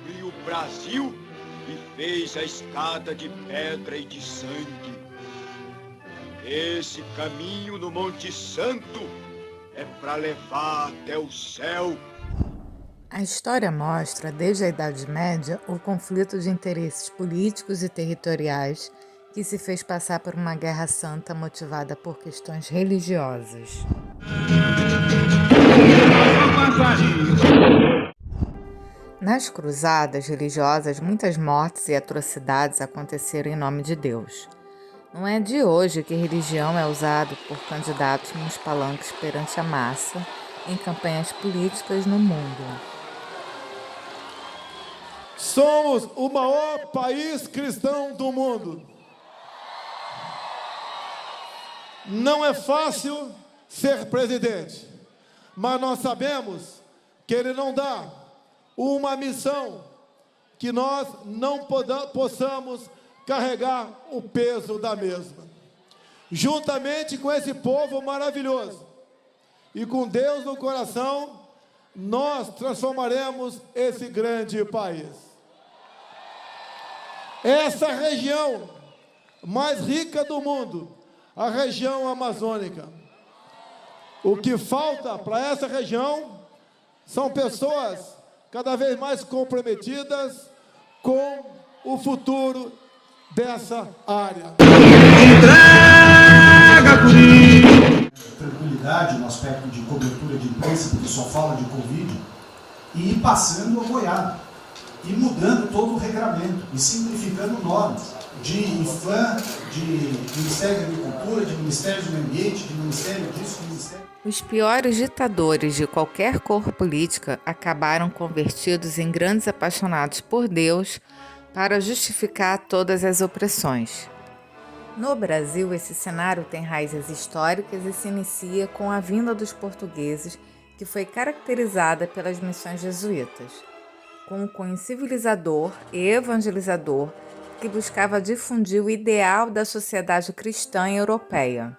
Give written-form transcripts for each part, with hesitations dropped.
descobriu o Brasil e fez a escada de pedra e de sangue. Esse caminho no Monte Santo é para levar até o céu. A história mostra, desde a Idade Média, o conflito de interesses políticos e territoriais que se fez passar por uma guerra santa motivada por questões religiosas. Nas cruzadas religiosas, muitas mortes e atrocidades aconteceram em nome de Deus. Não é de hoje que religião é usado por candidatos nos palanques perante a massa em campanhas políticas no mundo. Somos o maior país cristão do mundo. Não é fácil ser presidente, mas nós sabemos que ele não dá uma missão que nós não possamos carregar o peso da mesma. Juntamente com esse povo maravilhoso e com Deus no coração, nós transformaremos esse grande país. Essa região mais rica do mundo, a região amazônica. O que falta para essa região são pessoas cada vez mais comprometidas com o futuro dessa área. Tranquilidade no aspecto de cobertura de imprensa, porque só fala de Covid, e ir passando a boiada, e mudando todo o regramento, e simplificando normas, de IFAM, de Ministério da Agricultura, de Ministério do Meio Ambiente, de Ministério disso, de Ministério... Os piores ditadores de qualquer cor política acabaram convertidos em grandes apaixonados por Deus para justificar todas as opressões. No Brasil, esse cenário tem raízes históricas e se inicia com a vinda dos portugueses, que foi caracterizada pelas missões jesuítas, com um cunho civilizador e evangelizador que buscava difundir o ideal da sociedade cristã europeia.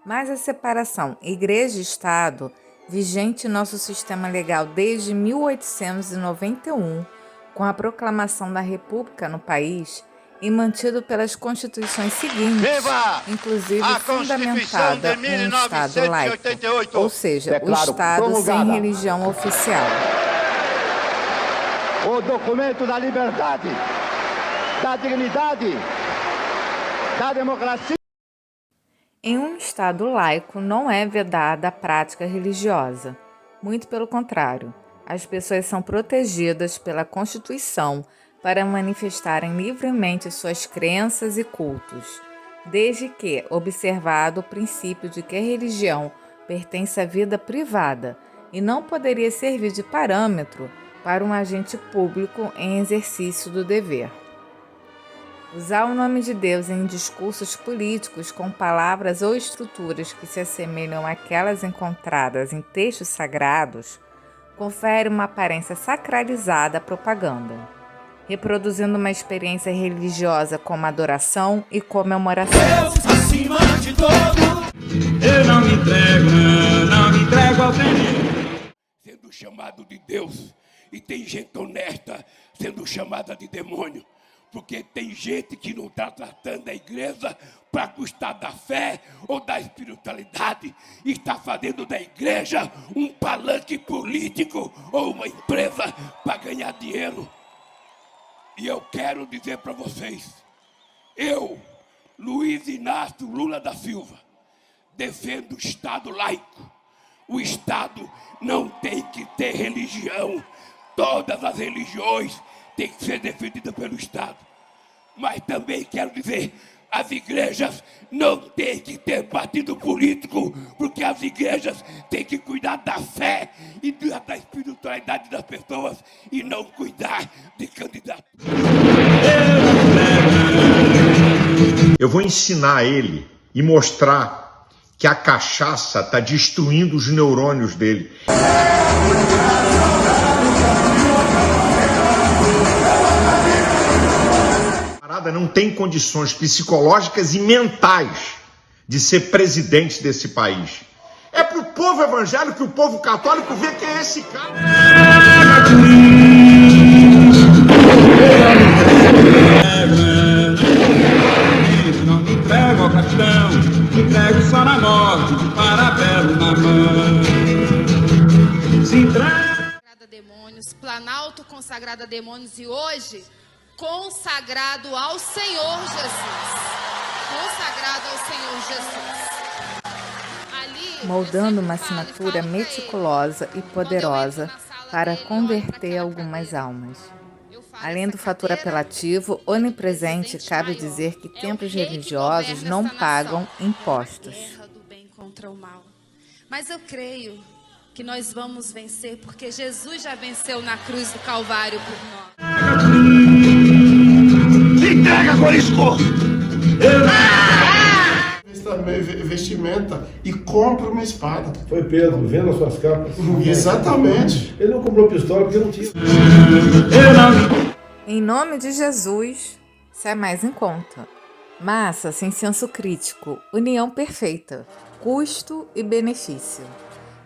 Mas a separação Igreja e Estado, vigente em nosso sistema legal desde 1891, com a proclamação da República no país e mantido pelas constituições seguintes, inclusive fundamentada em um Estado laico, ou seja, o Estado sem religião oficial. O documento da liberdade, da dignidade, da democracia. Em um Estado laico não é vedada a prática religiosa, muito pelo contrário. As pessoas são protegidas pela Constituição para manifestarem livremente suas crenças e cultos, desde que observado o princípio de que a religião pertence à vida privada e não poderia servir de parâmetro para um agente público em exercício do dever. Usar o nome de Deus em discursos políticos com palavras ou estruturas que se assemelham àquelas encontradas em textos sagrados confere uma aparência sacralizada à propaganda, reproduzindo uma experiência religiosa como adoração e comemoração. Deus acima de todo, eu não me entrego ao perigo. Sendo chamado de Deus, e tem gente honesta sendo chamada de demônio, porque tem gente que não está tratando a igreja para custar da fé ou da espiritualidade, e está fazendo da igreja um palanque político ou uma empresa para ganhar dinheiro. E eu quero dizer para vocês, eu, Luiz Inácio Lula da Silva, defendo o Estado laico. O Estado não tem que ter religião. Todas as religiões têm que ser defendidas pelo Estado. Mas também quero dizer, as igrejas não têm que ter partido político, porque as igrejas têm que cuidar da fé e da espiritualidade das pessoas e não cuidar de candidatos. Eu vou ensinar ele e mostrar que a cachaça está destruindo os neurônios dele. Não tem condições psicológicas e mentais de ser presidente desse país. É pro povo evangélico e o povo católico ver quem é esse cara. consagrado a demônios e hoje consagrado ao Senhor Jesus. Consagrado ao Senhor Jesus. Ali, moldando uma assinatura meticulosa e poderosa para converter algumas almas. Além do fator apelativo, onipresente, cabe dizer que templos religiosos não pagam impostos. Mas eu creio que nós vamos vencer, porque Jesus já venceu na cruz do Calvário por nós. Se entrega, Corisco! Vestimenta e compra uma espada. Foi Pedro, vendo as suas capas. Exatamente. Ele não comprou pistola porque não tinha. Em nome de Jesus, sai mais em conta. Massa sem senso crítico, união perfeita, custo e benefício.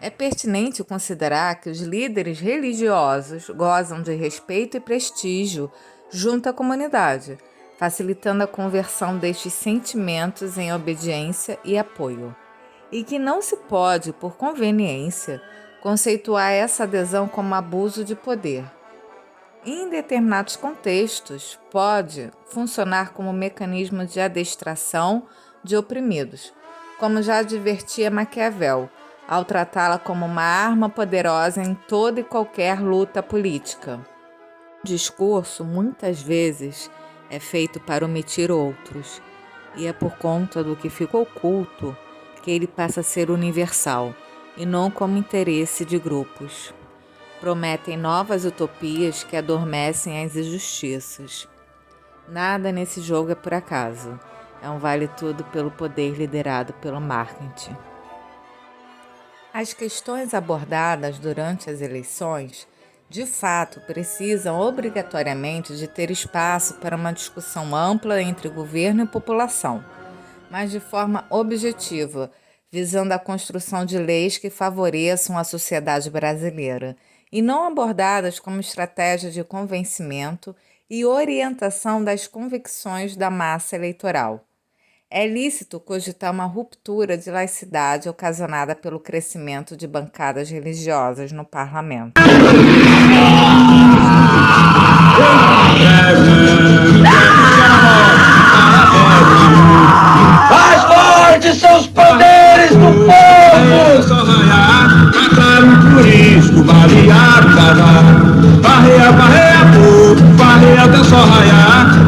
É pertinente considerar que os líderes religiosos gozam de respeito e prestígio junto à comunidade, facilitando a conversão destes sentimentos em obediência e apoio. E que não se pode, por conveniência, conceituar essa adesão como abuso de poder. Em determinados contextos, pode funcionar como mecanismo de adestração de oprimidos, como já advertia Maquiavel, ao tratá-la como uma arma poderosa em toda e qualquer luta política. O discurso, muitas vezes, é feito para omitir outros, e é por conta do que fica oculto que ele passa a ser universal, e não como interesse de grupos. Prometem novas utopias que adormecem as injustiças. Nada nesse jogo é por acaso. É um vale-tudo pelo poder liderado pelo marketing. As questões abordadas durante as eleições, de fato, precisam obrigatoriamente de ter espaço para uma discussão ampla entre governo e população, mas de forma objetiva, visando a construção de leis que favoreçam a sociedade brasileira, e não abordadas como estratégia de convencimento e orientação das convicções da massa eleitoral. É lícito cogitar uma ruptura de laicidade ocasionada pelo crescimento de bancadas religiosas no parlamento. Mais fortes são os poderes do povo! Mataram por isso, balearam, barreia, barreia, barreia até só raiar.